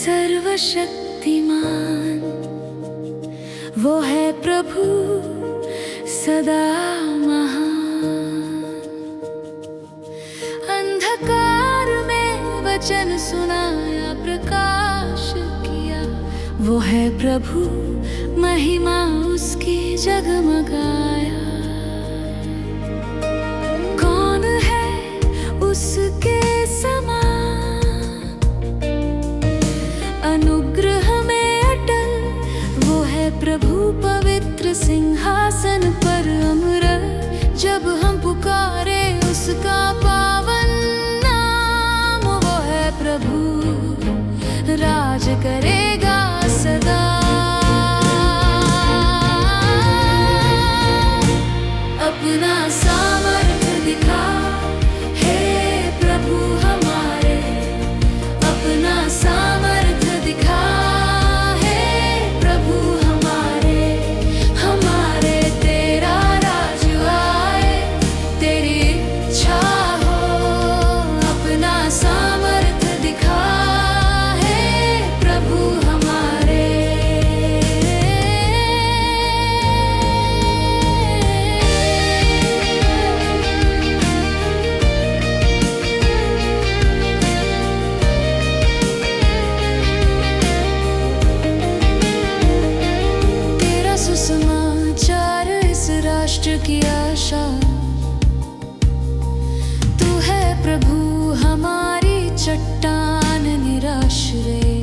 सर्वशक्तिमान वो है प्रभु सदा महान। अंधकार में वचन सुनाया, प्रकाश किया, वो है प्रभु, महिमा उसकी जगमगाया। कौन है उसके समान, अनुग्रह में अटल, वो है प्रभु पवित्र सिंहासन पर अमर। जब हम पुकारे उसका पावन नाम, वो है प्रभु, राज करेगा सदा। अपना सामर्थ्य दिखा हे प्रभु हमारे, अपना सामर्थ्य दिखा हे प्रभु हमारे। हमारे तेरा राज आए, तेरी इच्छा हो, अपना सामर्थ्य दिखा हे प्रभु हमारे। तेरा सुसमाचार इस राष्ट्र की आशा, तू है प्रभु हमारी चट्टान निराश्रय।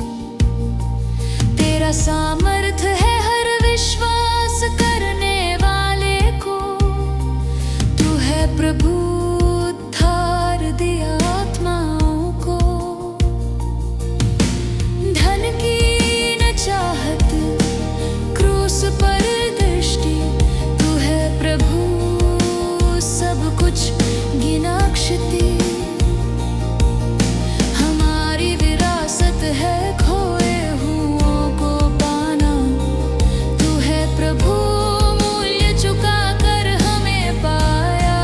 तेरा सामर्थ है हर विश्वास करने वाले को, तू है प्रभु उद्धार दिया आत्माओं को। धन की न चाहत, क्रूस पर दृष्टि, तू है प्रभु सब कुछ गिना क्षति। हमारी विरासत है खोए हुओं को पाना, तू है प्रभु मूल्य चुका कर हमें पाया।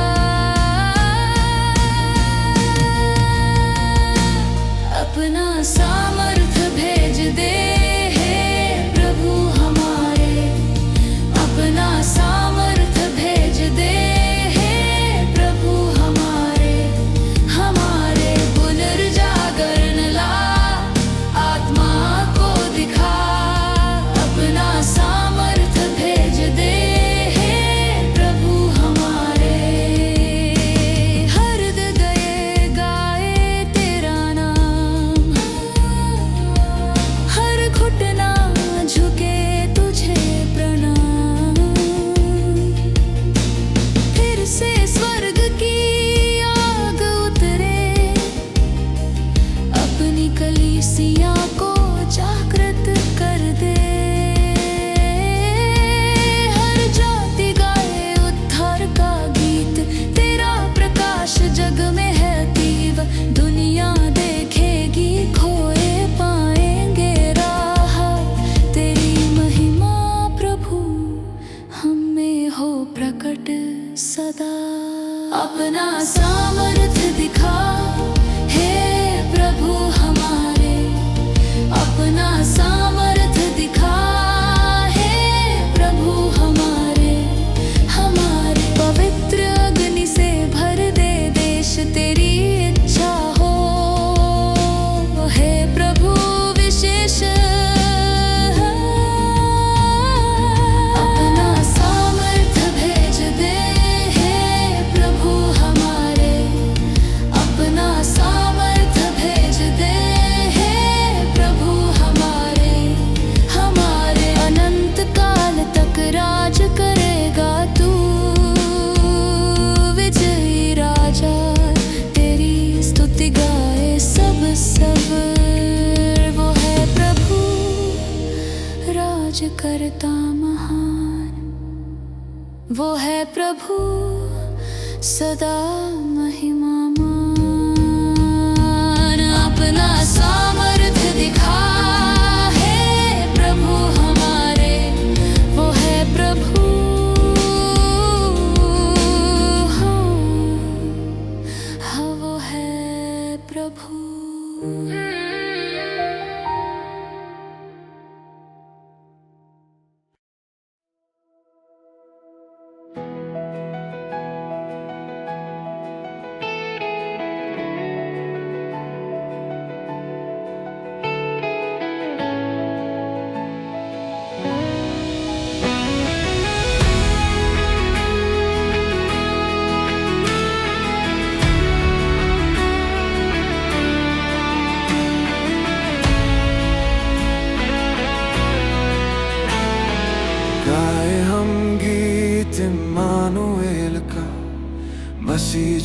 अपना सामर्थ्य भेज दे हे प्रभु हमारे, अपना सामर्थ्य भेज दे हे प्रभु हमारे। हमारे पुनर्जागरण ला, आत्मा को दिखा, अपना सामर्थ्य भेज दे हे प्रभु हमारे। हर हृदय गाए तेरा नाम, हर घुटना झुके तुझे प्रणाम। फिर से स्वर्ग की आग उतरे, अपनी कलीसिया को जागृत कर दे। हर जाति गाए उद्धार का गीत, तेरा प्रकाश जग में है अतीव। दुनिया देखेगी, खोए पाएंगे राह, तेरी महिमा प्रभु हम में हो प्रकट सदा। अपना सामर्थ्य दिखा हे प्रभु हमारे, अपना सामर्थ्य दिखा हे प्रभु हमारे। हमारे पवित्र अग्नि से भर दे देश, तेरी इच्छा हो, हे प्रभु विशेष। अपना सामर्थ्य भेज दे हे प्रभु हमारे, अपना सामर्थ्य भेज दे हे प्रभु हमारे। हमारे अनंत काल तक राज करेगा तू, विजयी राजा, तेरी स्तुति गाए सब सब। वो है प्रभु राज करता महान, वो है प्रभु सदा महिमामान। अपना सामर्थ्य दिखा हे प्रभु हमारे, वो है प्रभु, हाँ वो है प्रभु।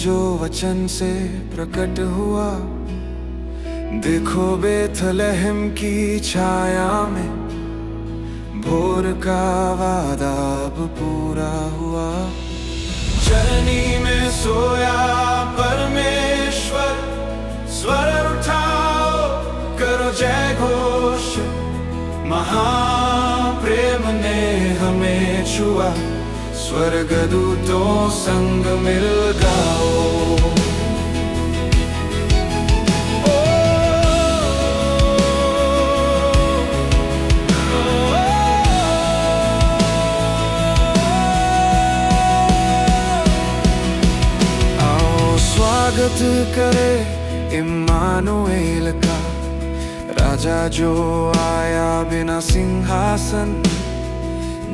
जो वचन से प्रकट हुआ। देखो बेथलेहम की छाया में भोर का वादा अब पूरा हुआ। चरनी में सोया परमेश्वर, स्वर उठाओ करो जय घोष। महाप्रेम ने हमें छुआ, स्वर्गदूतों संग मिल गाओ। स्वागत करे इम्मानुएल का, राजा जो आया बिना सिंहासन।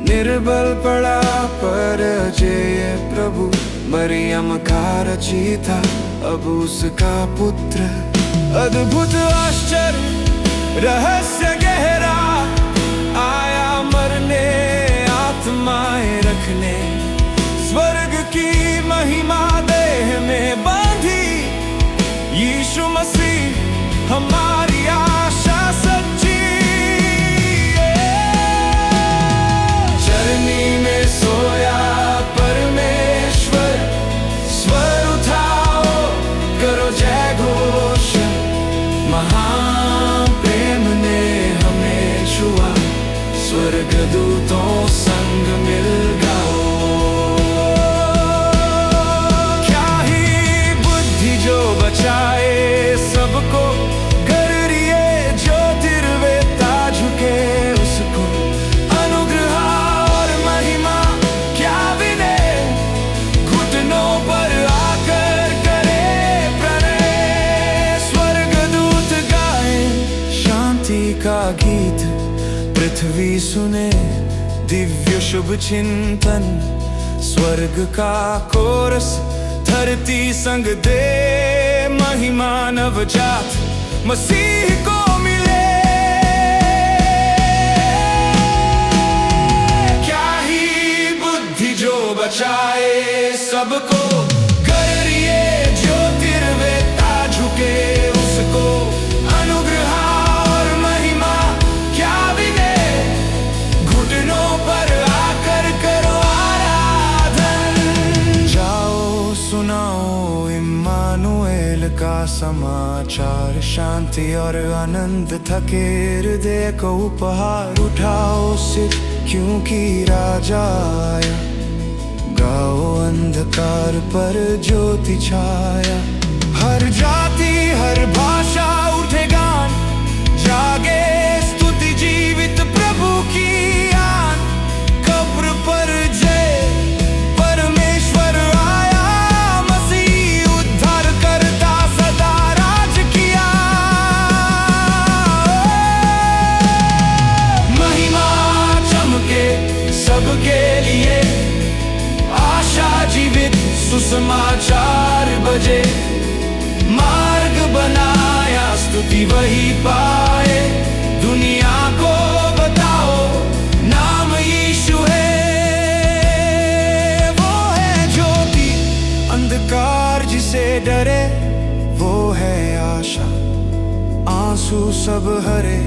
निर्बल पड़ा पर जय प्रभु, मरियम का रचिता अब उसका पुत्र। अद्भुत आश्चर्य रहस्य गहरा, आया मरने आत्माएं रखने। स्वर्ग की महिमा देह में बांधी, यीशु मसीह हमारी आशा सच्ची। चरनी में सोया परमेश्वर, स्वर उठाओ करो जय घोष। महाप्रेम ने हमें छुआ, स्वर्गदूतों संग मिल गाओ। बचाए सबको, करिए ज्योतिर्वेता झुके उसको। अनुग्रह और महिमा क्या विनय, घुटनों पर आकर करे प्रणय। स्वर्गदूत गाए शांति का गीत, पृथ्वी सुने दिव्य शुभ चिंतन। स्वर्ग का कोरस धरती संग दे, महिमा नवजात मसीह को मिले। क्या ही बुद्धि जो बचाए सबको, करिए ज्योतिर्वेता झुके उसको। अनुग्रह और महिमा क्या विनय, घुटनों पर आकर करो आराधन। जाओ सुनाओ इम्मानुएल का समाचार, शांति और आनंद थके हृदय को उपहार। उठाओ सिर क्योंकि राजा आया, गाओ अंधकार पर ज्योति छाया। हर जाति हर भाषा उठे गान, जागे स्तुति जीवित प्रभु की आन। कब्र पर जय परमेश्वर आया, मसीह उद्धार करता सदा राज किया। महिमा चमके सबके लिए, आशा जीवित सुसमाचार बजे। मार्ग बनाया स्तुति वही पाए, दुनिया को बताओ नाम यीशु है। वो है ज्योति अंधकार जिसे डरे, वो है आशा आंसू सब हरे।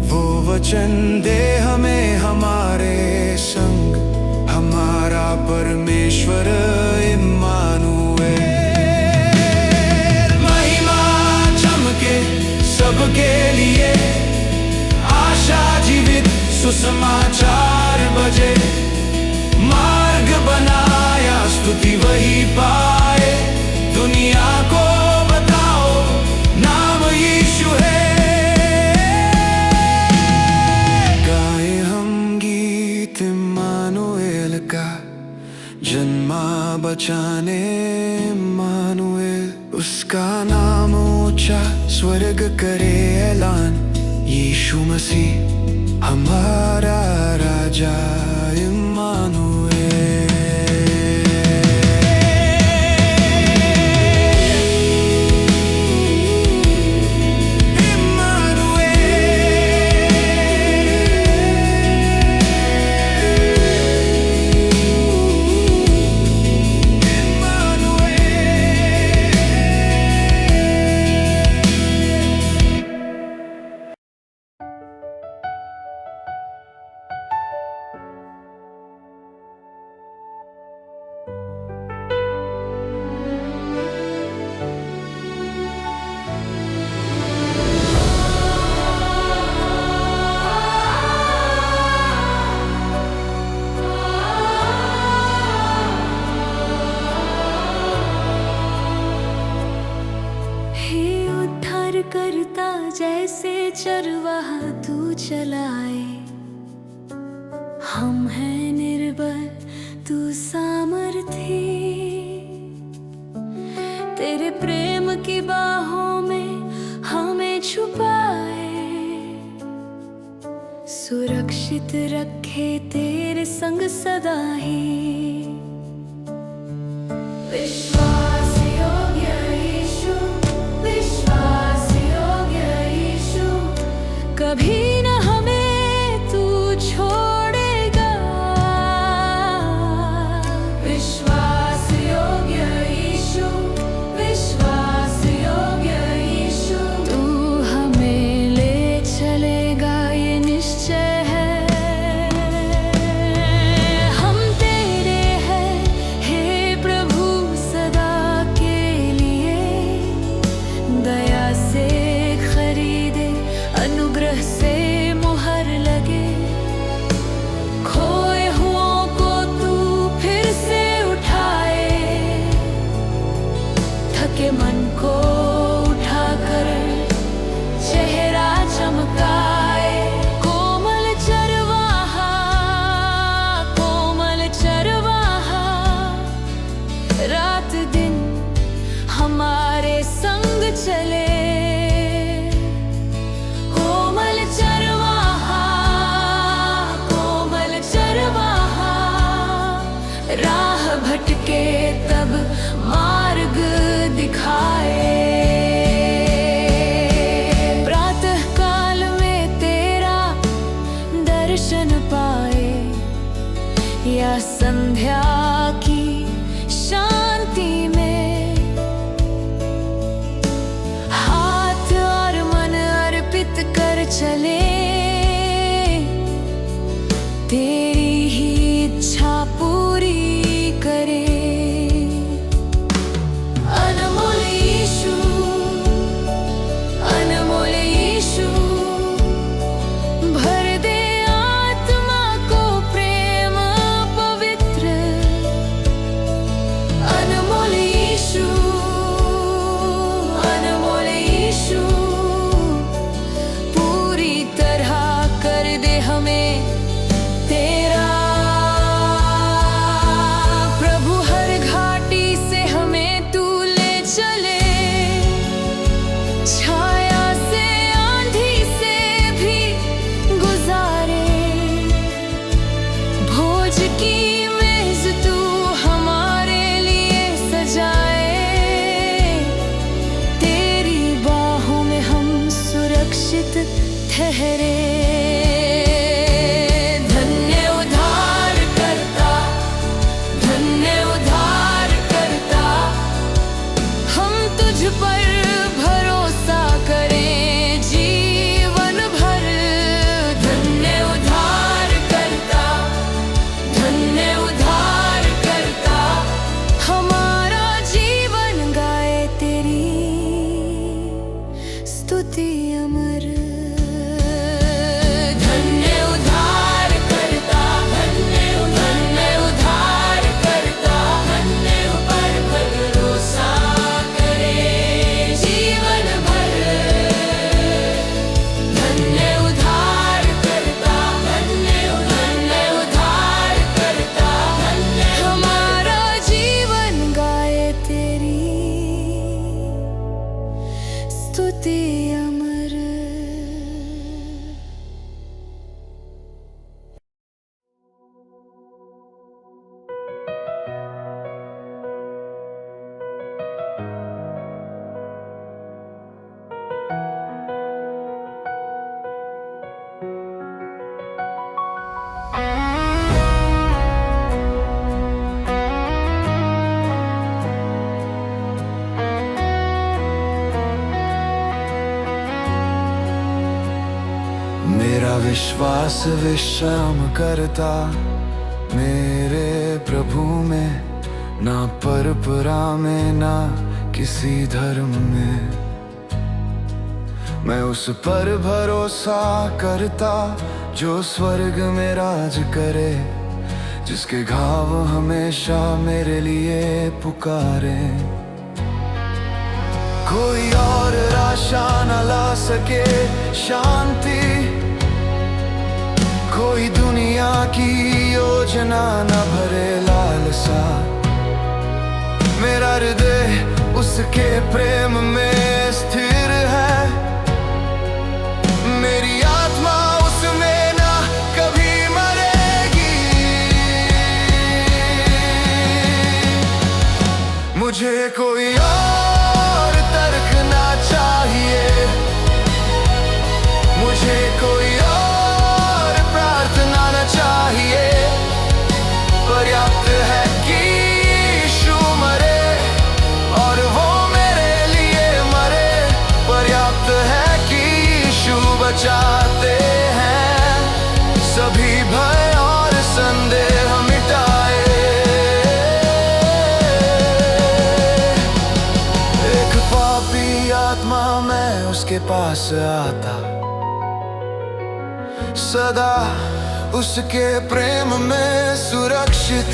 वो वचन दे हमें हमारे संग, हमारा परमेश्वर इम्मानुएल। महिमा चमके सबके लिए, आशा जीवित सुसमाचार बजे। मार्ग बनाया स्तुति वही पाए, दुनिया को बताओ नाम यीशु है। गाए हम गीत इम्मानुएल का, जन्मा बचाने इम्मानुएल। उसका नाम ऊंचा स्वर्ग करे ऐलान, यीशु मसीह हमारा राजा इम्मानुएल। तू चलाए। हम हैं निर्बल तू सामर्थी, तेरे प्रेम की बाहों में हमें छुपाए। सुरक्षित रखे तेरे संग सदा ही। विश्वास योग्य यीशु, विश्वास योग्य यीशु, कभी न हमें तू छोड़ेगा। विश्वास योग्य यीशु, विश्वास योग्य यीशु, तू हमें ले चलेगा ये निश्चय है। हम तेरे हैं हे प्रभु सदा के लिए, दया से खरीदे अनुग्रह से मुहर लगे। खोए हुओं को तू फिर से उठाए, थके मन को उठाकर चेहरा चमकाए। कोमल चरवाहा, कोमल चरवाहा, रात दिन हमारे संग चले। कोमल चरवाहा, कोमल चरवाहा, राह भटके तब मार्ग दिखाए। प्रातः काल में तेरा दर्शन पाए, या संध्या की शांति में हाथ और मन अर्पित कर चले। तेरी ही इच्छा पूरी करे। अनमोल यीशु, अनमोल यीशु, भर दे आत्मा को प्रेम पवित्र। अनमोल यीशु, अनमोल यीशु, पूरी तरह कर दे हमें तेरा। प्रभु हर घाटी से हमें तू ले चले, छाया से आंधी से भी गुजारे। भोज की मेज तू हमारे लिए सजाए। तेरी बाहों में हम सुरक्षित ठहरे। धन्य उद्धार करता, धन्य उद्धार करता, हम तुझ पर भरोसा करें जीवन भर। धन्य उद्धार करता, धन्य उद्धार करता, हमारा जीवन गाए तेरी स्तुति अमर। धन्य उद्धार करता, धन्य उद्धार करता, धन्य पर भरोसा करे जीवन भर। धन्य उद्धार करता, धन्य उद्धार करता, हमारा जीवन गाए तेरी स्तुति अमर। मेरा विश्वास विश्राम करता मेरे प्रभु में, ना परपरा में ना किसी धर्म में। मैं उस पर भरोसा करता जो स्वर्ग में राज करे, जिसके घाव हमेशा मेरे लिए पुकारे। कोई और आशा न ला सके शांति, कोई दुनिया की योजना न भरे लालसा। मेरा हृदय उसके प्रेम में स्थिर है, मेरी आत्मा उसमें ना कभी मरेगी। मुझे कोई और तर्क ना चाहिए, मुझे कोई और प्रार्थना ना चाहिए। पर्याप्त है कि यीशु मरे और वो मेरे लिए मरे। पर्याप्त है कि यीशु बचाते हैं, सभी भय और संदेह मिटाए। एक पापी आत्मा मैं उसके पास आता, सदा उसके प्रेम में सुरक्षित।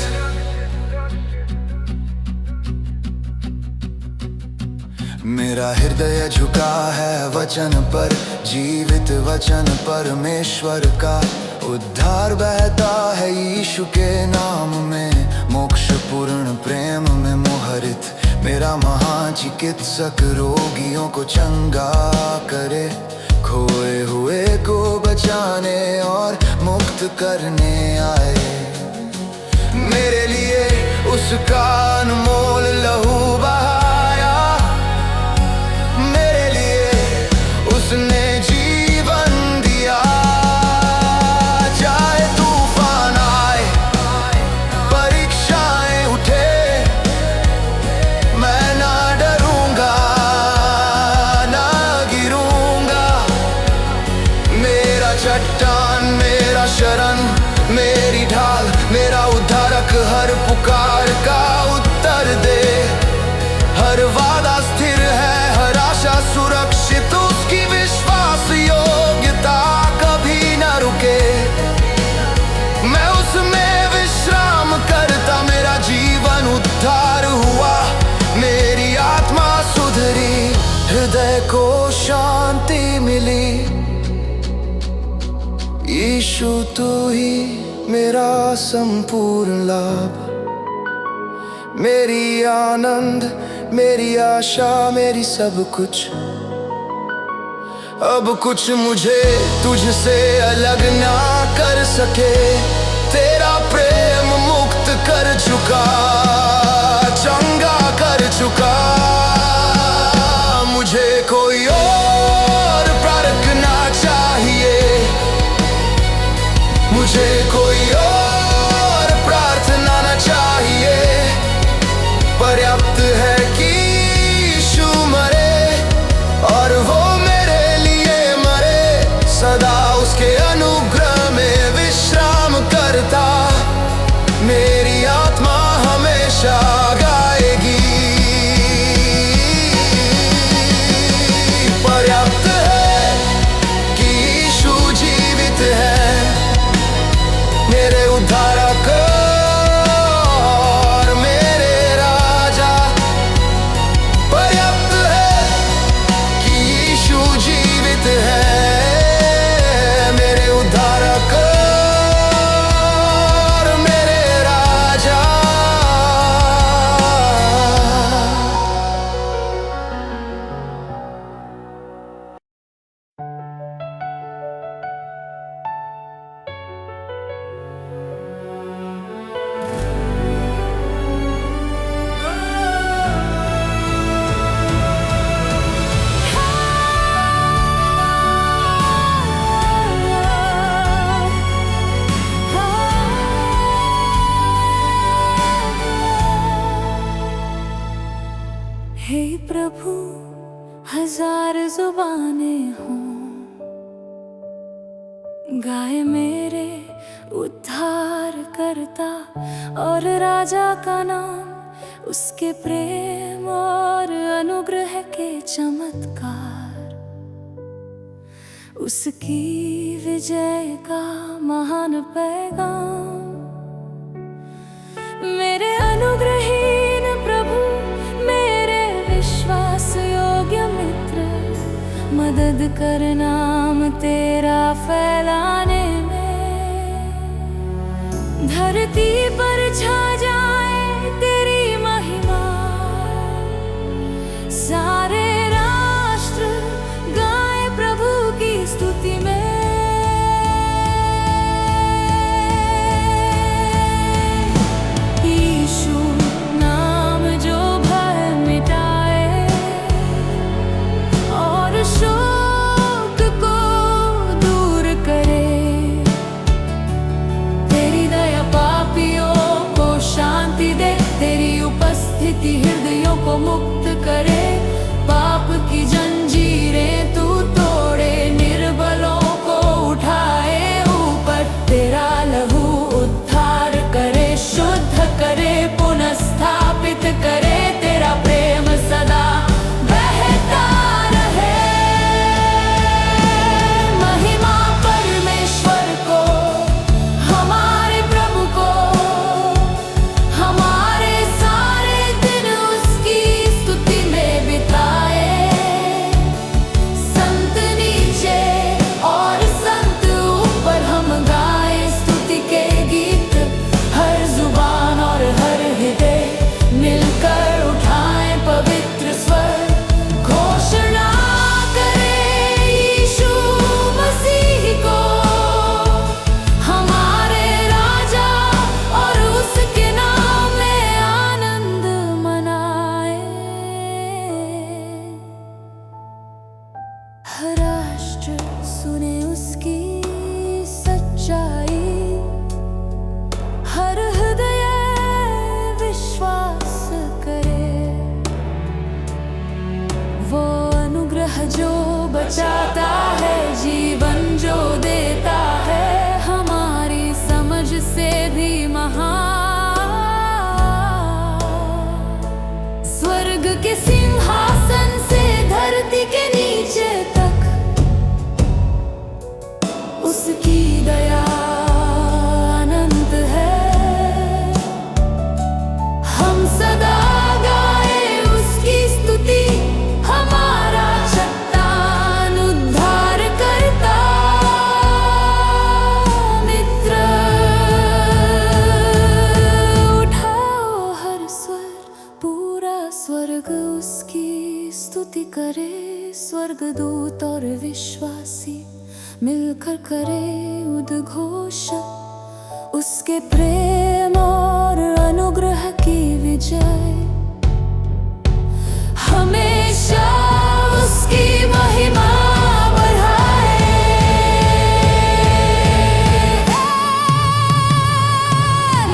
मेरा हृदय झुका है वचन पर, जीवित वचन परमेश्वर का। उद्धार बहता है यीशु के नाम में, मोक्ष पूर्ण प्रेम में मोहरित। मेरा महाचिकित्सक रोगियों को चंगा करे, खोए हुए को बचाने और मुक्त करने आए। मेरे लिए उसका अनमोल लहू बहाया, मेरे लिए उसने जीवन दिया। चाहे तूफान आए, परीक्षाएं उठे, मैं ना डरूंगा ना गिरूंगा। मेरा चट्टान, मेरा शरण, मेरी ढाल, मेरा उद्धारक हर पुकार का उत्तर दे। हर वादा स्थिर है, हर आशा सुरक्षित, उसकी विश्वास योग्यता कभी न रुके। मैं उसमें विश्राम करता, मेरा जीवन उद्धार हुआ, मेरी आत्मा सुधरी, हृदय को शांति मिली। यीशु तू ही मेरा संपूर्ण लाभ, मेरी आनंद, मेरी आशा, मेरी सब कुछ। अब कुछ मुझे तुझसे अलग ना कर सके, तेरा प्रेम मुक्त कर चुका, चंगा कर चुका। मुझे कोई और प्रार्थना चाहिए, मुझे कोई और प्रार्थना न चाहिए। पर्याप्त है कि यीशु मरे और वो मेरे लिए मरे। सदा उसके अनुग्रह में विश्राम करता, मेरी आत्मा हमेशा गाएगी। पर्याप्त है कि यीशु जीवित है, मेरे उद्धारक और मेरे राजा। पर्याप्त है कि यीशु जीवित है, मेरे उद्धारक और मेरे राजा। हे प्रभु, हजार जुबानें हों, गाए मेरे उद्धार करता और राजा का नाम, उसके प्रेम और अनुग्रह के चमत्कार। उसकी विजय का महान पैगाम। मेरे अनुग्रहीन प्रभु, मेरे विश्वास योग्य मदद कर नाम तेरा फैलाने में। धरती पर छा जाए तेरी महिमा, सारे राष्ट्र गाए प्रभु की स्तुति में। यीशु नाम जो भय मिटाए और शोक को दूर करे। तेरी दया पापियों को शांति दे, तेरी उपस्थिति हृदयों को मुक्त करे। पाप की जंजीरें तू तोड़े, निर्बलों को उठाए ऊपर। तेरा लहू उद्धार करे, शुद्ध करे, पुनः स्थापित करे। तेरा प्रेम सदा बहता रहे। महिमा परमेश्वर को, हमारे प्रभु को। हमारे सारे दिन उसकी स्तुति में बिताए। संत नीचे और संत ऊपर हम गाए स्तुति के गीत। हर जुबान और हर हृदय मिलकर उठाए पवित्र स्वर। घोषणा करे यीशु मसीह को हमारे राजा, और उसके नाम में आनंद मनाए। हर राष्ट्र सुने उसकी सच्चाई, हर हृदय विश्वास करे। वो अनुग्रह जो बचाता है, जीवन जो देता है, हमारी समझ से भी महान। स्वर्ग के सिंहासन से धरती के नीचे तक उसकी दया अनंत है। हम सदा गाए उसकी स्तुति, हमारा चट्टान उद्धार करता मित्र। उठाओ हर स्वर, पूरा स्वर्ग उसकी स्तुति करे। स्वर्गदूत और विश्वासी मिलकर करे उद्घोष, उसके प्रेम और अनुग्रह की विजय। हमेशा उसकी महिमा बढ़ाए।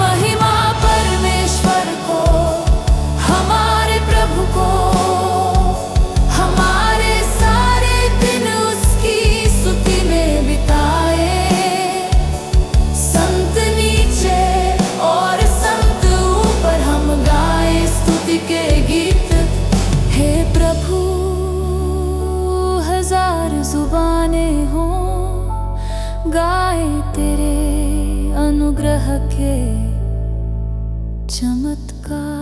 महिमा परमेश्वर को, हमारे प्रभु को। हमारे सारे दिन उसकी स्तुति में बिताए। संत नीचे और संत ऊपर हम गाए स्तुति के गीत। हे प्रभु, हजार जुबानें हों, गाए तेरे अनुग्रह के चमत्कार।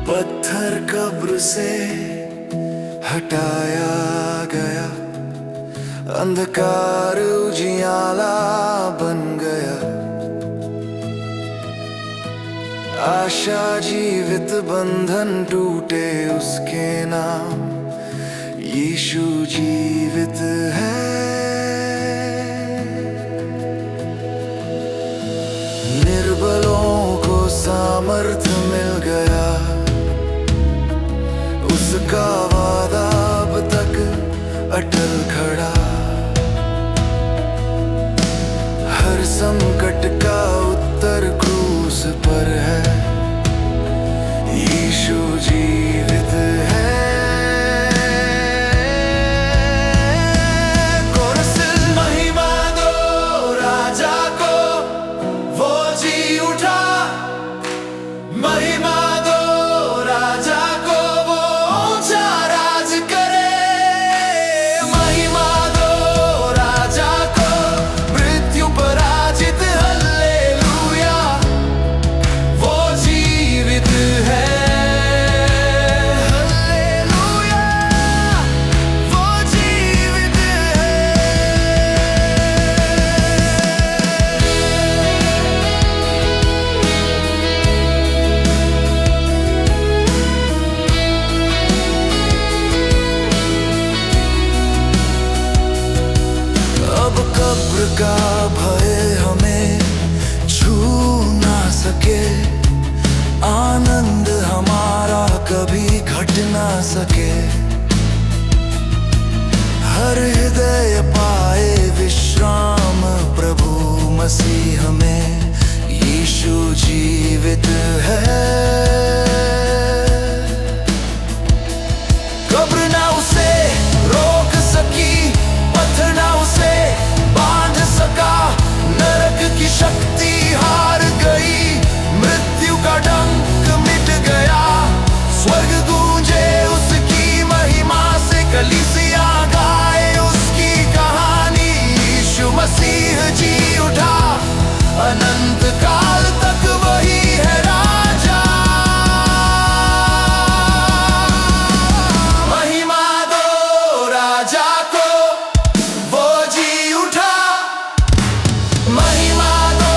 पत्थर कब्र से हटाया गया, अंधकार उजियाला बन गया। आशा जीवित, बंधन टूटे उसके नाम। यीशु जीवित है। निर्बलों को सामर्थ्य मिल गया, उसका वादा अब तक अटल खड़ा। हर संकट का उत्तर क्रूस पर है। यीशु जीवित है। का भय हमें छू ना सके, आनंद हमारा कभी घट ना सके। हर हृदय पाए विश्राम प्रभु मसीह में, यीशु जीवित है। कब्र ना उसे रोक सकी, पत्थर ना उसे बांध सका, नरक की शक्ति हार गई, मृत्यु का डंक मिट गया। स्वर्ग गूंजे उसकी महिमा से, कलीसिया गाए उसकी कहानी। यीशु मसीह जी उठा, अनंत काल तक वही है राजा। महिमा दो राजा को, वो जी उठा। महिमा दो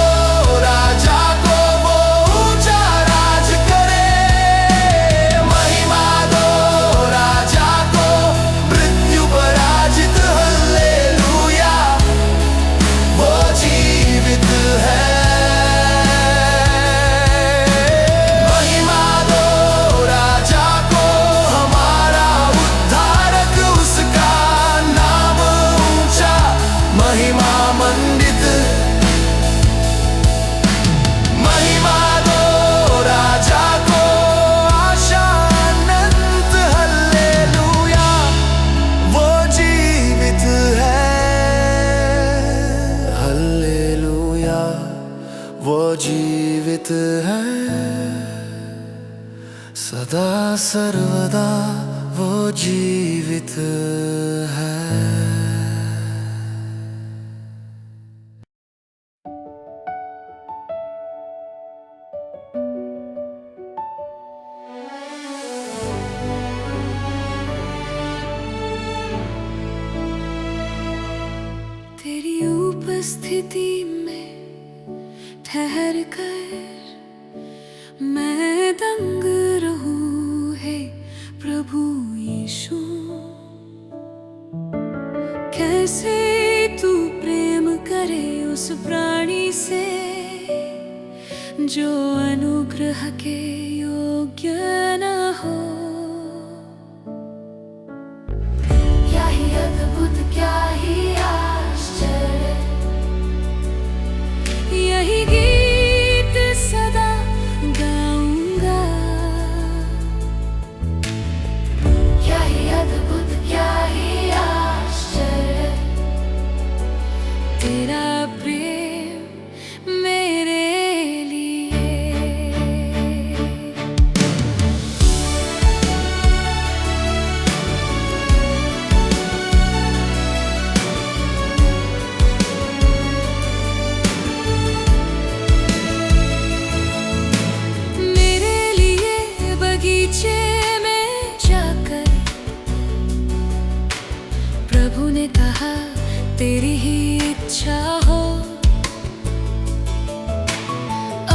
राजा को, वो ऊंचा राज करे। महिमा दो राजा को, मृत्यु पराजित हल्लेलुया, वो जीवित है। महिमा दो राजा को, हमारा उद्धारक, उसका नाम ऊंचा, महिमा मंडित। महिमा दो राजा को, आशा अनंत हल्लेलुया, वो जीवित है। हल्लेलुया, वो जीवित है। सदा सर्वदा वो जीवित है। तेरी उपस्थिति में ठहर कर मैं दंग रहूं है प्रभु यीशु। कैसे तू प्रेम करे उस प्राणी से जो अनुग्रह के योग्य न हो। क्या ही अद्भुत, क्या ही आश्चर्य, यही गीत सदा गाऊंगा। क्या ही अद्भुत, क्या ही आश्चर्य, तेरा प्रेम मेरे लिए। प्रभु ने कहा तेरी ही इच्छा हो,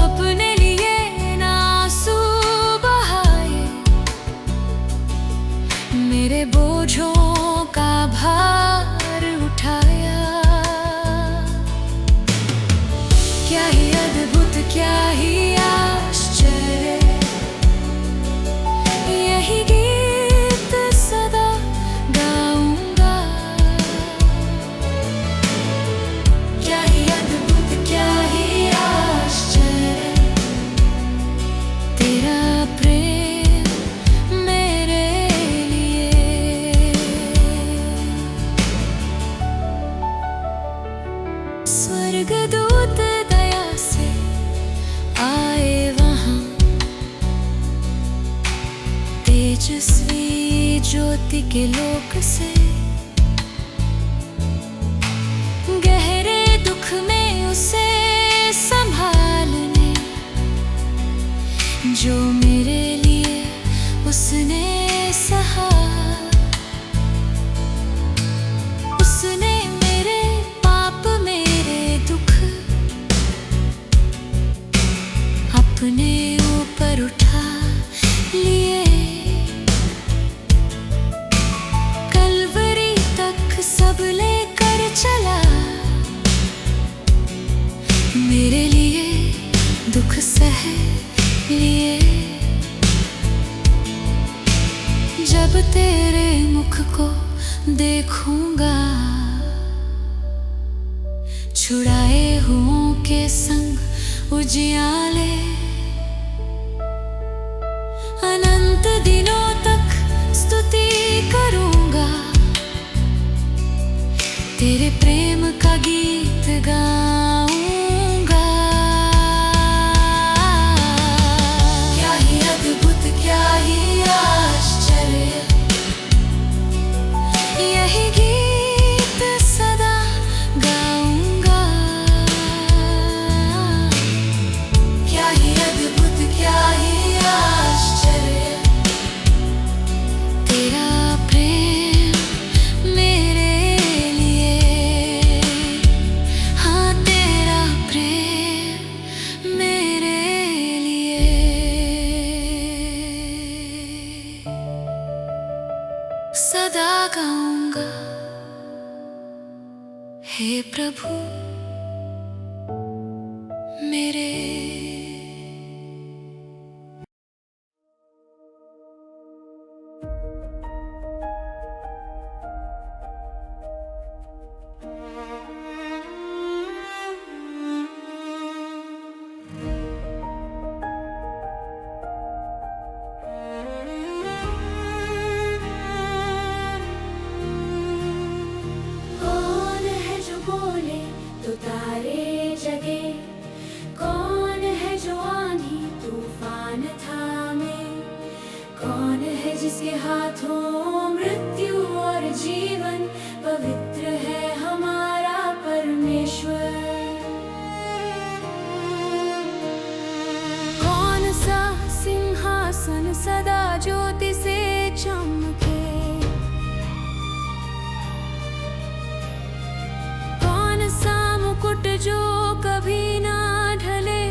अपने लिए ना आंसू बहाए, मेरे बोझों का भार उठाया। क्या ही अद्भुत, क्या ही आश्चर्य, यही गीत सदा गाऊंगा। क्या ही अद्भुत, क्या ही आश्चर्य, तेरा प्रेम मेरे लिए। स्वर्गदूत दया से आए वहाँ, तेजस्वी ज्योति के लोक से। गहरे दुख में उसे संभालने, जो मेरे लिए उसने सहा। उसने मेरे पाप, मेरे दुख अपने ऊपर उठा लिए। कलवरी देखूंगा, छुड़ाए हुओं के संग उजियाले। अनंत दिनों तक स्तुति करूंगा, तेरे प्रेम का गीत गाऊंगा। क्या ही अद्भुत, क्या ही आश्चर्य, यही गीत सदा गाऊंगा। क्या ही अद्भुत, क्या ही आश्चर्य, तेरा प्रेम मेरे लिए। हाँ, तेरा प्रेम मेरे लिए। सदा गाऊंगा, हे प्रभु मेरे। कौन है जो बोले तो तारे जगे, कौन है जो आंधी तूफान थामे, कौन है जिसके हाथों मृत्यु और जीवन, पवित्र है हमारा परमेश्वर। कौन सा सिंहासन सदा ज्योति से चमके, कौन सा मुकुट जो कभी ना ढले,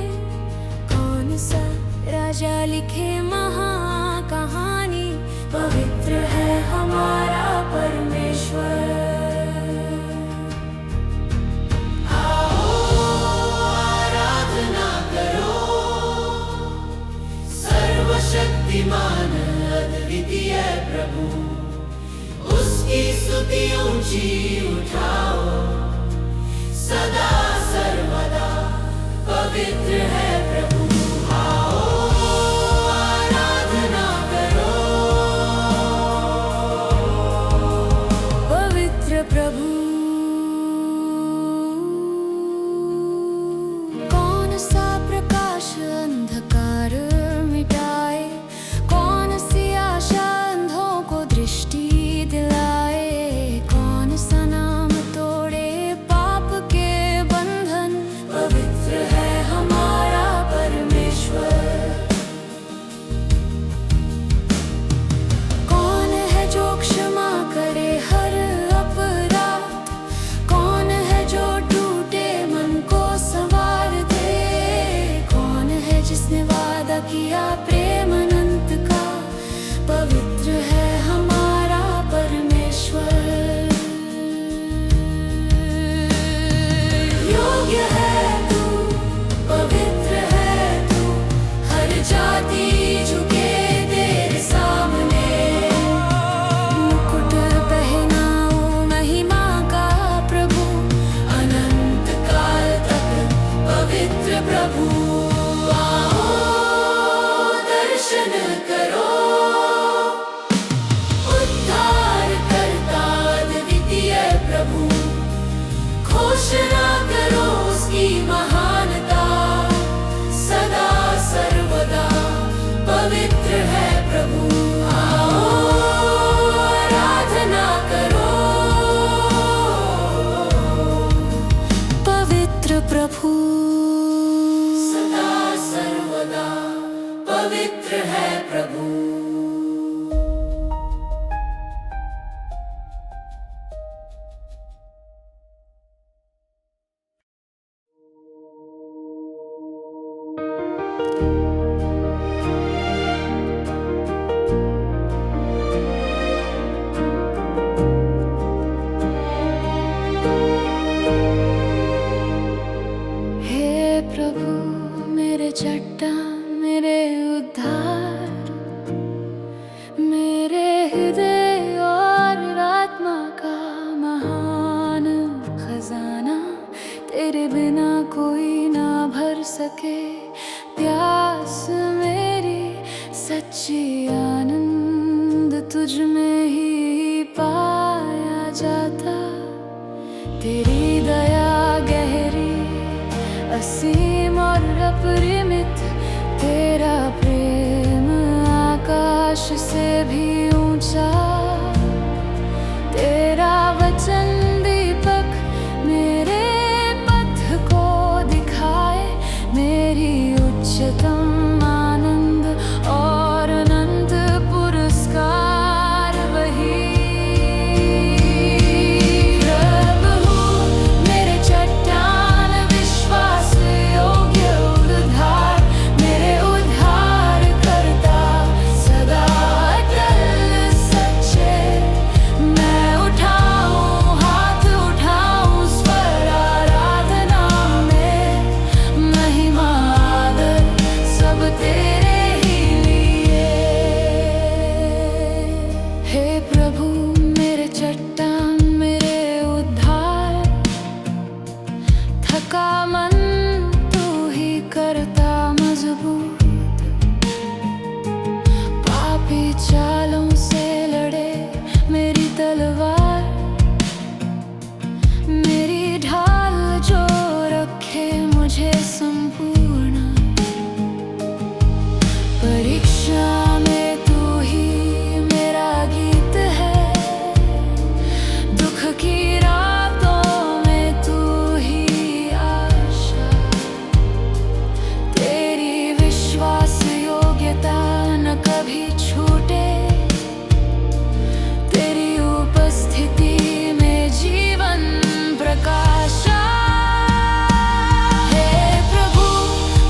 कौन सा राजा लिखे महाकहानी, पवित्र है हमारा परमेश्वर। आओ आराधना करो, सर्वशक्तिमान अद्वितीय प्रभु, उसकी स्तुति ऊंची उठाओ। सदा सर्वदा पवित्र है प्रभु। आओ आराधना करो, पवित्र प्रभु। कौन सा प्रकाश अंधकार मिटाए, कौन सी आशा अंधों को दृष्टि दिलाए, कौन सा नाम तोड़े पाप के बंधन, पवित्र है हमारा परमेश्वर। कौन है जो क्षमा करे हर अपराध, कौन है जो टूटे मन को संवार दे, कौन है जिसने वादा किया प्रेम अनंत का, पवित्र है हमारा परमेश्वर। योग्य है तू, पवित्र है तू, हर जाति झुके तेरे सामने। मुकुट पहनाओ महिमा का प्रभु, अनंत काल तक पवित्र प्रभु। आओ दर्शन करो, उद्धार करता अद्वितीय प्रभु, घोषणा करो उसकी महानता। सदा सर्वदा पवित्र है प्रभु। आओ आराधना करो, पवित्र प्रभु। सदा सर्वदा पवित्र है प्रभु। हे प्रभु मेरे चट्टान, मेरे उद्धार, तेरे बिना कोई ना भर सके प्यास मेरी सच्ची, आनंद तुझ में ही पाया जाता। तेरी दया गहरी, असीम और अपरिमित, तेरा प्रेम आकाश से भी ऊंचा। तेरा वचन दीपक मेरे पथ को दिखाए, मेरी उच्चतम आनंद और अनंत पुरस्कार वही। प्रभु मेरे चट्टान, विश्वास योग्य उद्धार, मेरे उद्धार करता सदा अटल सच्चे। मैं उठाऊं हाथ, उठाऊं स्वर, आराधना में महिमा आदर सब तेरे ही लिए। हे प्रभु मेरे चट्टान, मेरे उद्धार, थका मन तू ही करता मजबूत। पापी चालों से लड़े मेरी तलवार, मेरी ढाल जो रखे मुझे संपूर्ण। परीक्षा में तू ही मेरा गीत है, दुख की रातों में तू ही आशा। तेरी विश्वास योग्यता न कभी छूटे, तेरी उपस्थिति में जीवन प्रकाशा। हे प्रभु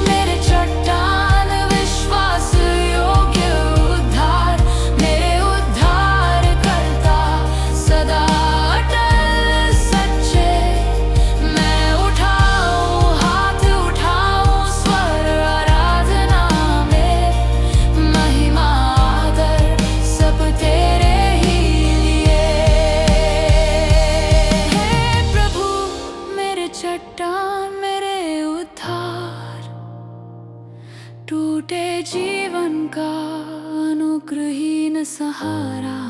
मेरे चट्टान, विश्वास योग्य उद्धार, मेरे उद्धार करता सदा अटल सच्चे। मैं उठाऊं हाथ, उठाऊं स्वर, आराधना में महिमा आदर सब तेरे ही लिए। हे प्रभु मेरे चट्टान, मेरे उद्धार, टूटे जीवन का अनुग्रहीन सहारा।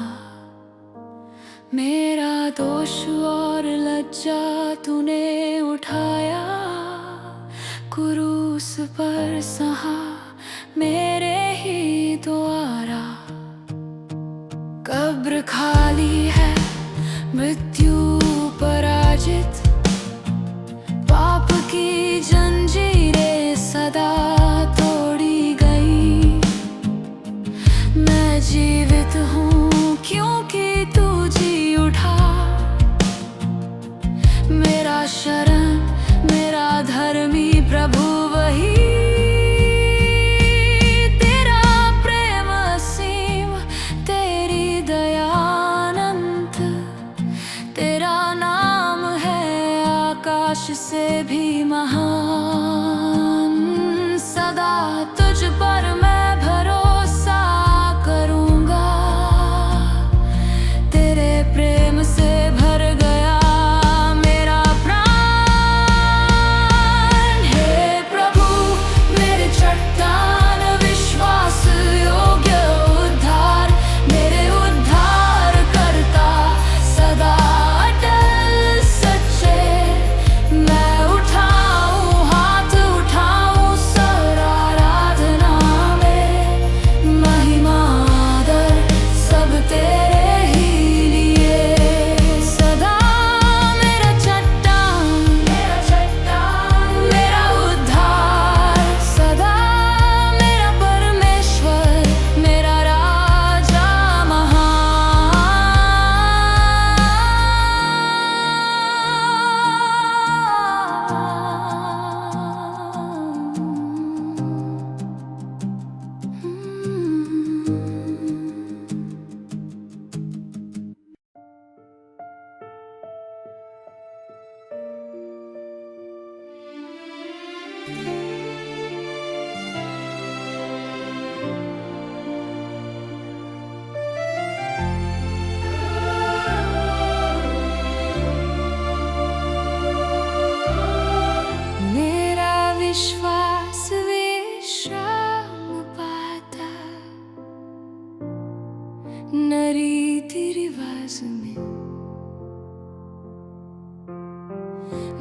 मेरा दोष और लज्जा तूने उठाया, क्रूस पर सहा मेरे ही द्वारा। कब्र खाली है, मृत्यु पराजित, पाप की जंजीरें सदा तोड़ी गई। मैं जीवित हूँ क्योंकि तू जी उठा, मेरा शरण, मेरा धर्मी प्रभु वही। तेरा प्रेम असीम, तेरी दया अनंत, तेरा नाम है आकाश से भी महान। सदा तुझ पर मैं भरोसा करूंगा, तेरे प्रेम से भर गया मेरा प्राण। हे प्रभु मेरे चट्टान, विश्वास योग्य उद्धार, मेरे उद्धार करता सदा अटल सच्चे। मैं उठाऊं हाथ, उठाऊं स्वर, आराधना में महिमा आदर सब तेरे ही लिए। सदा मेरा चट्टान, मेरा उद्धार, सदा मेरा परमेश्वर, मेरा राजा महान।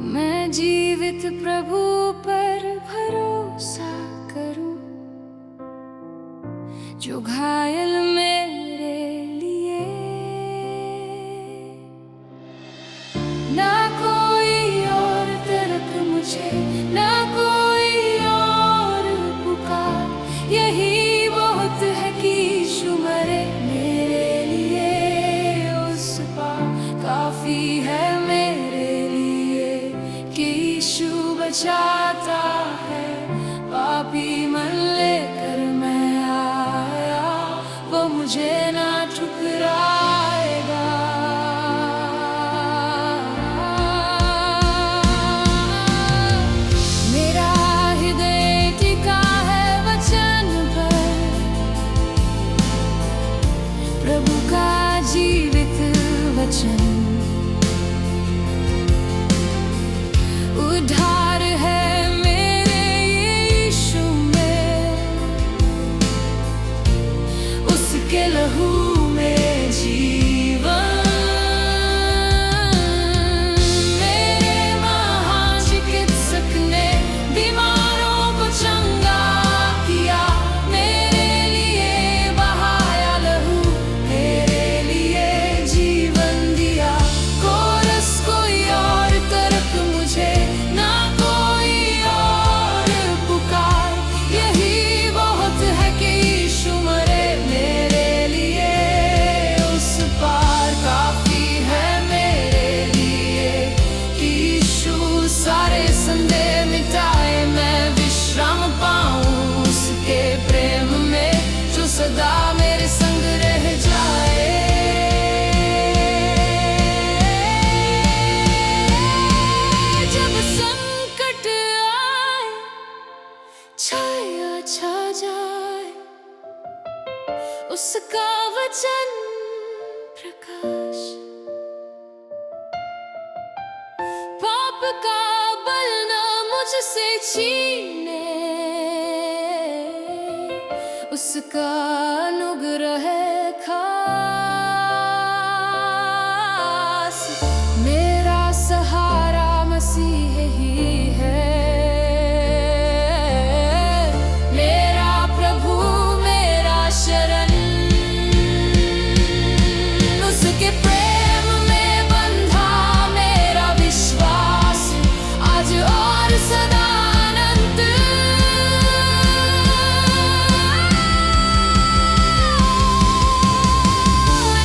मैं जीवित प्रभु पर भरोसा करूं, जो घायल मेरे लिए। ना कोई और तरफ मुझे, ना कोई और पुकार, यही बहुत है कि यीशु मरे मेरे लिए उस पार। काफी है मेरे लिए कि यीशु बचाता है, पापी मन लेकर मैं आया, वो मुझे ना ठुकराएगा। मेरा हृदय टिका है वचन पर, प्रभु का जीवित वचन। उद्धार है मेरे यीशु में, उसके लहू में जीवन। मेरे महान चिकित्सक ने बीमारों को चंगा किया, मेरे लिए बहाया लहू, मेरे लिए जीवन दिया। कोरस कोई और तरफ मुझे, ना कोई और पुकार, यही बहुत है कि यीशु मरे मेरे लिए उस पार। काफी है मेरे लिए कि यीशु सारे संदेह मिटाए, मैं विश्राम पाऊं उसके प्रेम में, जो सदा मेरे संग रह जाए। जब संकट आए, छाया छा जाए, उसका वचन प्रकाश। पाप का बल न मुझसे छीने, उसका अनुग्रह है खास। मेरा सहारा मसीह ही है, मेरा प्रभु मेरा शरण। उसके प्रेम में बंधा मेरा विश्वास, आज और सदा अनंत।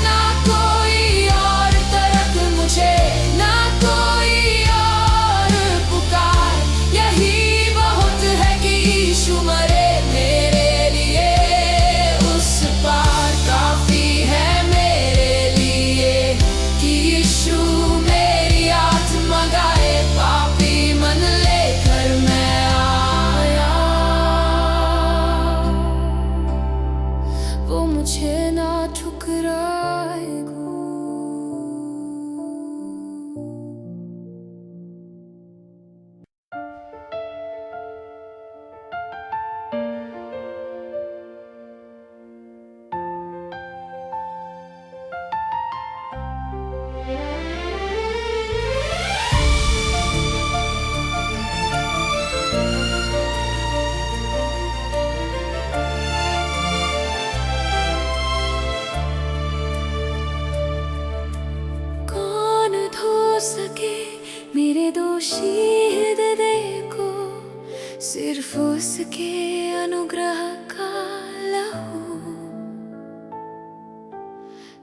ना कोई और तरफ मुझे, ना कोई और पुकार, यही बहुत है कि यीशु मरे मेरे लिए उस पार। काफी है मेरे लिए कि यीशु मेरी आत्मा गाए, पापी मन लेकर मैं आया, वो मुझे ना ठुकराएगा। कौन धो सके मेरे दोषी हृदय को, सिर्फ उसके अनुग्रह का लहू।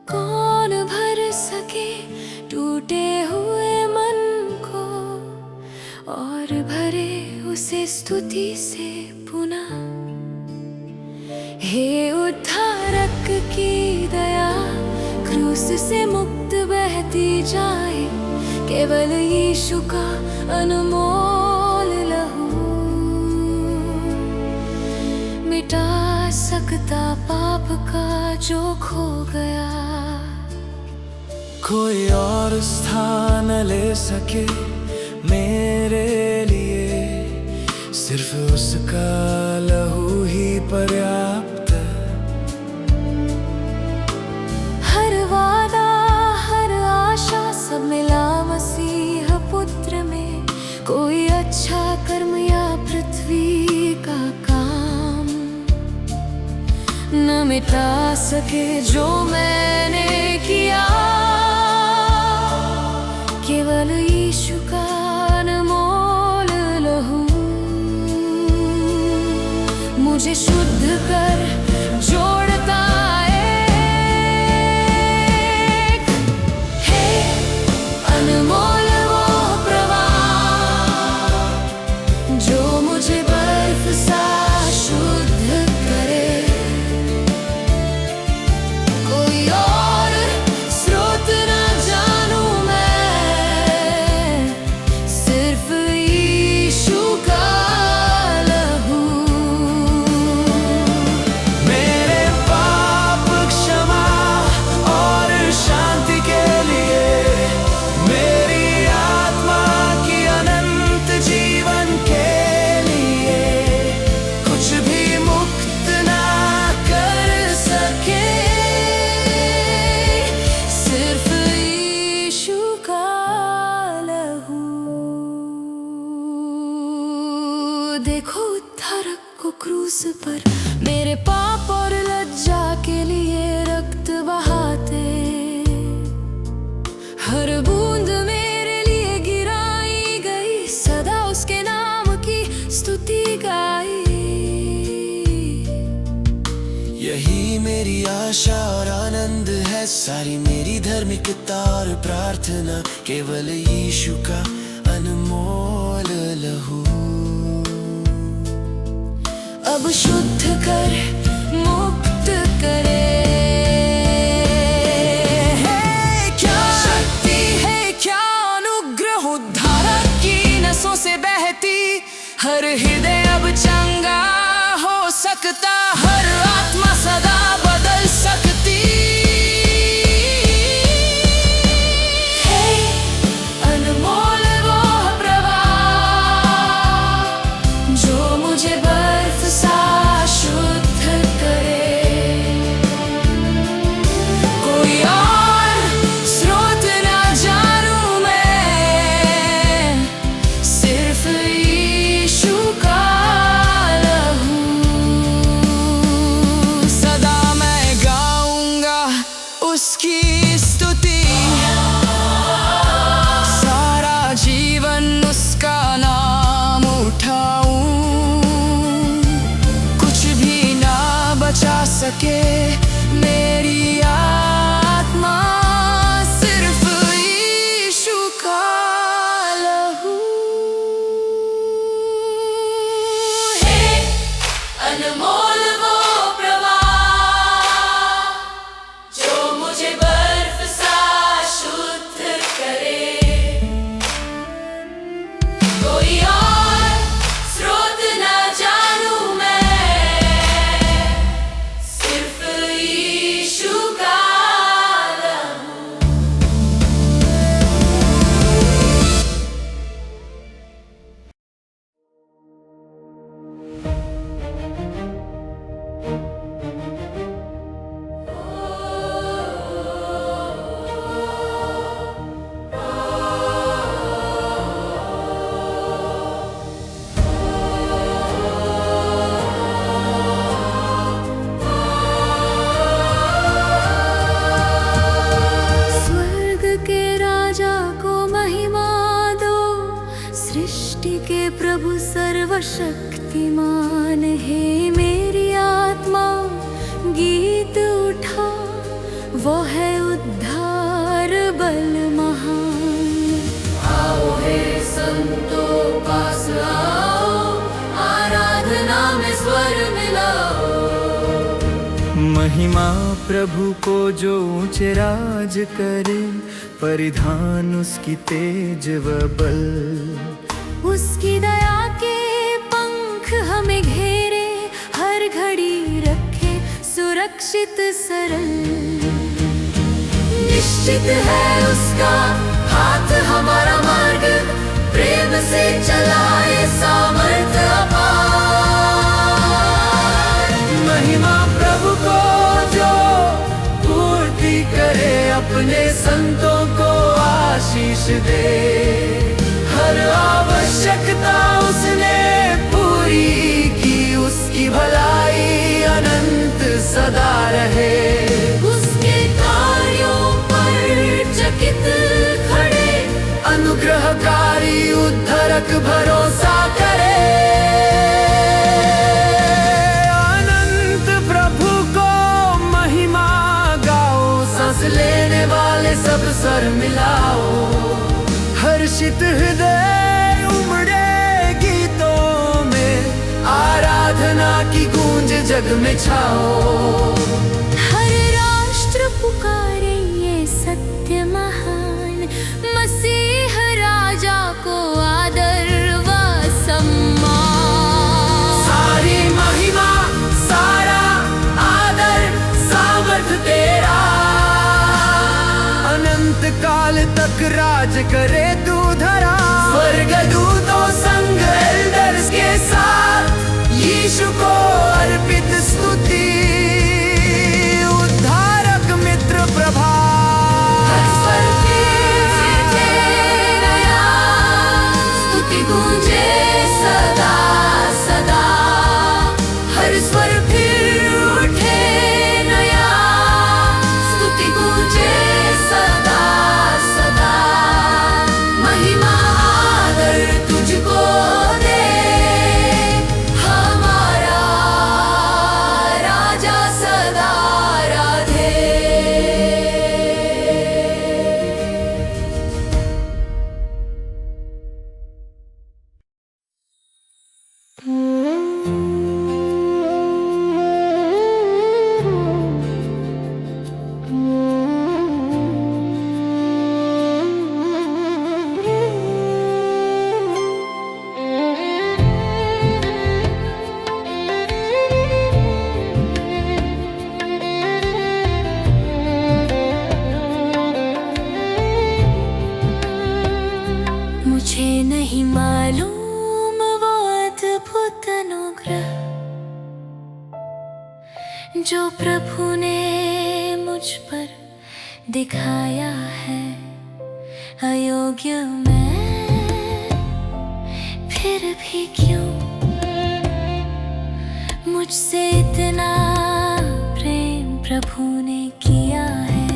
कौन भर सके टूटे हुए मन को, और भरे उसे स्तुति से पुनः। हे उद्धारक की दया, क्रूस से मुक्त बहती जाए, केवल यीशु का अनमोल लहू मिटा सकता पाप का जो खो गया। कोई और स्थान ले सके मेरे लिए, सिर्फ उसका लहू ही पर्याप्त। हर वादा, हर आशा सब मिला मसीह पुत्र में, अच्छा कर्म या पृथ्वी का काम न मिटा सके जो मैंने किया। केवल यीशु का अनमोल लहू मुझे शुद्ध कर जोड़ता एक है। अनमोल वो प्रवाह जो मुझे बर्फ सा शुद्ध करे। कोई और स्रोत ना जानूं मैं, सिर्फ यीशु का लहू। मेरे पाप क्षमा और शांति के लिए, मेरी आत्मा की अनंत जीवन के लिए, कुछ भी मुक्त ना कर सके, सिर्फ यीशु का लहू। देखो उद्धारक को क्रूस पर मेरे पाप और लज्जा के लिए रक्त बहाते। हर बूंद मेरे लिए गिराई गई, सदा उसके नाम की स्तुति गाई। यही मेरी आशा और आनंद है, सारी मेरी धार्मिकता और प्रार्थना केवल यीशु का अनमोल लहू। अब शुद्ध कर मुक्त करे। है क्या शक्ति, है क्या अनुग्रह, उद्धारक की नसों से बहती। हर हृदय अब चंगा हो सकता, हर आत्मा सदा बदल सकती। है अनमोल वो प्रवाह जो मुझे बर्फ सा शुद्ध करे। कोई और स्रोत ना जानूं मैं, सिर्फ यीशु का लहू। सदा मैं गाऊंगा उसकी स्तुति, सारा जीवन उसका नाम उठाऊं। कुछ भी ना बचा सके मेरी आत्मा, सिर्फ यीशु का लहू। है अनमोल वो प्रवाह जो मुझे बर्फ सा शुद्ध करे। कोई और स्रोत ना जानूं मैं, सिर्फ यीशु का लहू। स्वर्ग के राजा को महिमा दो, सृष्टि के प्रभु सर्वशक्तिमान है। मेरी आत्मा गीत उठा, वो है उद्धार बल महान। आओ हे संतों पास आओ, आराधना में स्वर मिलाओ। महिमा प्रभु को जो ऊंचे राज करे, परिधान उसकी तेज व बल। उसकी दया के पंख हमें घेरे, हर घड़ी रखे सुरक्षित सरल। निश्चित है उसका हाथ हमारा मार्ग, प्रेम से चलाए सामर्थ्य अपार। महिमा प्रभु को जो पूर्ति करे, अपने संतों को आशीष दे। हर आवश्यकता आवश्यकता उसने पूरी की, उसकी भलाई अनंत सदा रहे। उसके कार्यों पर चकित खड़े अनुग्रहकारी उद्धरक भरोसा करे। अनंत प्रभु को महिमा गाओ, सांस लेने वाले सब सर मिलाओ। हर्षित हृदय उमड़े गीतों में, आराधना की गूंज जग में छाओ। हर राष्ट्र पुकारे ये सत्य महान, मसीह राजा को आदर व सम्मान। सारी महिमा सारा आदर सामर्थ तेरा, अनंत काल तक राज करे तू धरा। स्वर्गदूतों संग एल्डर्स के साथ यीशु को अर्पित स्तुति, उद्धारक मित्र प्रभात। हर स्वर फिर नया, स्तुति गूंजे सदा सदा। हर स्वर फिर उठे नया, स्तुति गूंजे सदा सदा। महिमा आदर तुझको दे हमारा राजा सदा राधे। मुझे नहीं मालूम वो अद्भुत अनुग्रह जो प्रभु ने मुझ पर दिखाया है। अयोग्य मैं फिर भी क्यों मुझसे इतना प्रेम प्रभु ने किया है।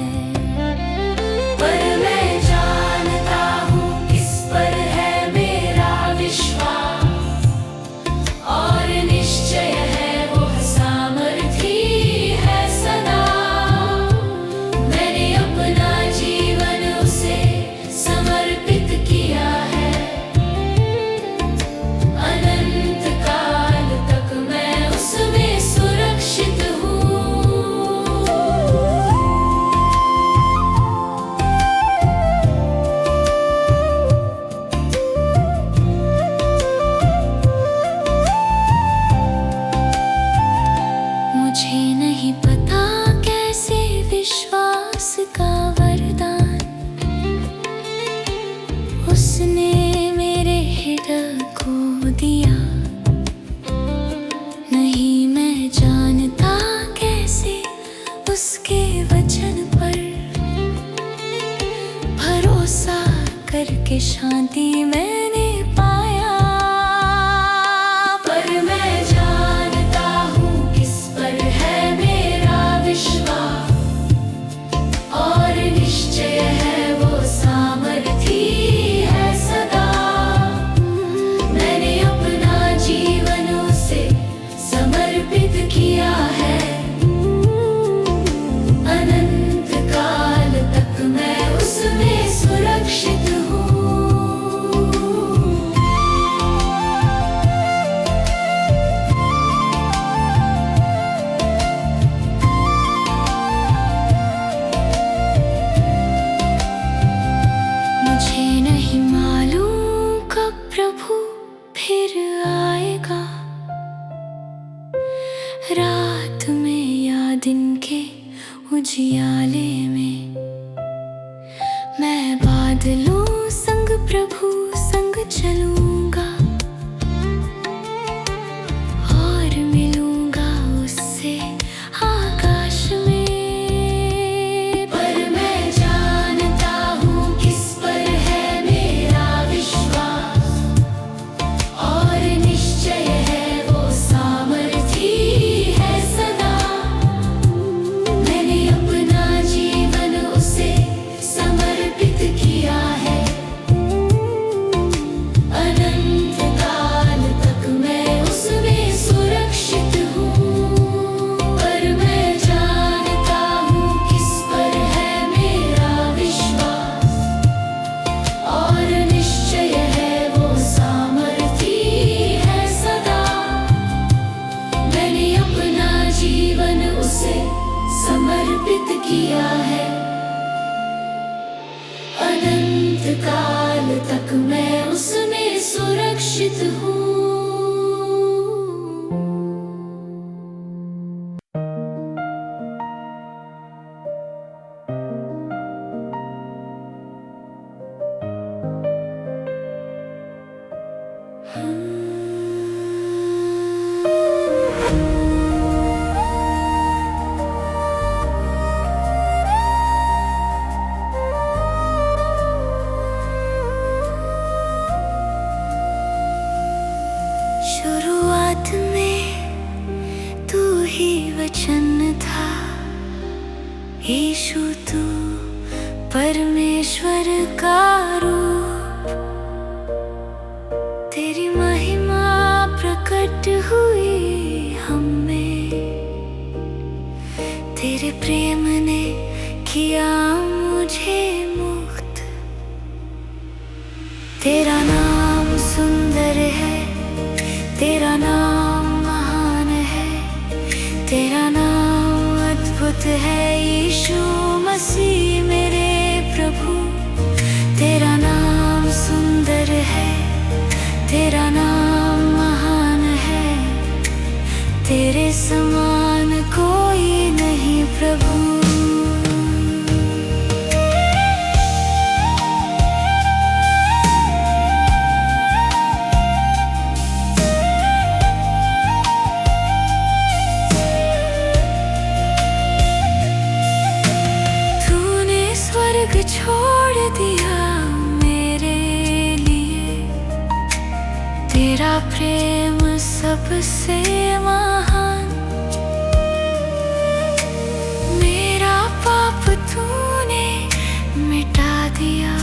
पर मैं जानता हूँ किस पर है मेरा विश्वास, और निश्चय है वो सामर्थी है सदा। मैंने अपना जीवन उसे समर्पित किया है, अनंत काल तक मैं उसमें सुरक्षित हूँ। मुझे नहीं पता कैसे विश्वास का वरदान उसने मेरे हृदय को दिया। नहीं मैं जानता कैसे उसके वचन पर भरोसा करके शांति मैंने पाया। पर मैं जानता हूँ किस पर है मेरा विश्वास, और निश्चय है वो सामर्थी है सदा। मैंने अपना जीवन उसे समर्पित किया है, अनंत काल तक मैं उसमें सुरक्षित हूँ। मुझे नहीं मालूम कब प्रभु फिर आएगा, रात में या दिन के उजियाले में। मैं बादलों संग प्रभु संग चलूंगा, और मिलूंगा उससे आकाश में। पर मैं जानता हूँ किस पर है मेरा विश्वास, सुरक्षित हूँ। शुरुआत में तू ही वचन था, यीशु तू परमेश्वर का रूप। तेरी महिमा प्रकट हुई हमें, तेरे प्रेम ने किया मुझे मुक्त। तेरा नाम सुंदर है, तेरा नाम महान है, तेरा नाम अद्भुत है यीशु मसीह मेरे प्रभु। तेरा नाम सुंदर है, तेरा नाम महान है, तेरे समान कोई नहीं प्रभु। छोड़ दिया मेरे लिए, तेरा प्रेम सबसे महान। मेरा पाप तूने मिटा दिया,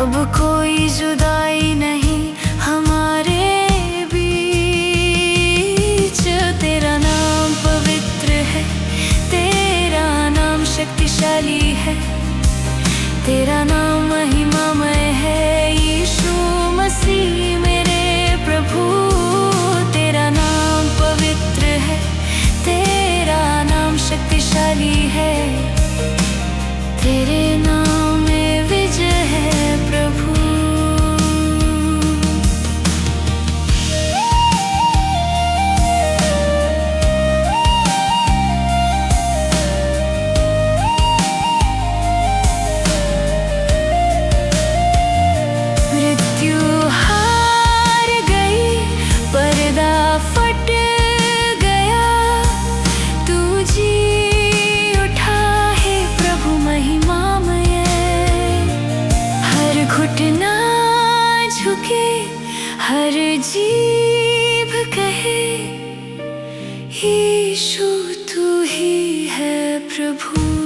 अब कोई जुदाई नहीं हमारे बीच। तेरा नाम पवित्र है, तेरा नाम शक्तिशाली है, तेरा नाम महिमामय है यीशु मसीह मेरे प्रभु। तेरा नाम पवित्र है, तेरा नाम शक्तिशाली है, तेरे नाम में विजय है प्रभु। घुटना झुके, हर जीभ कहे, यीशु तू ही है प्रभु।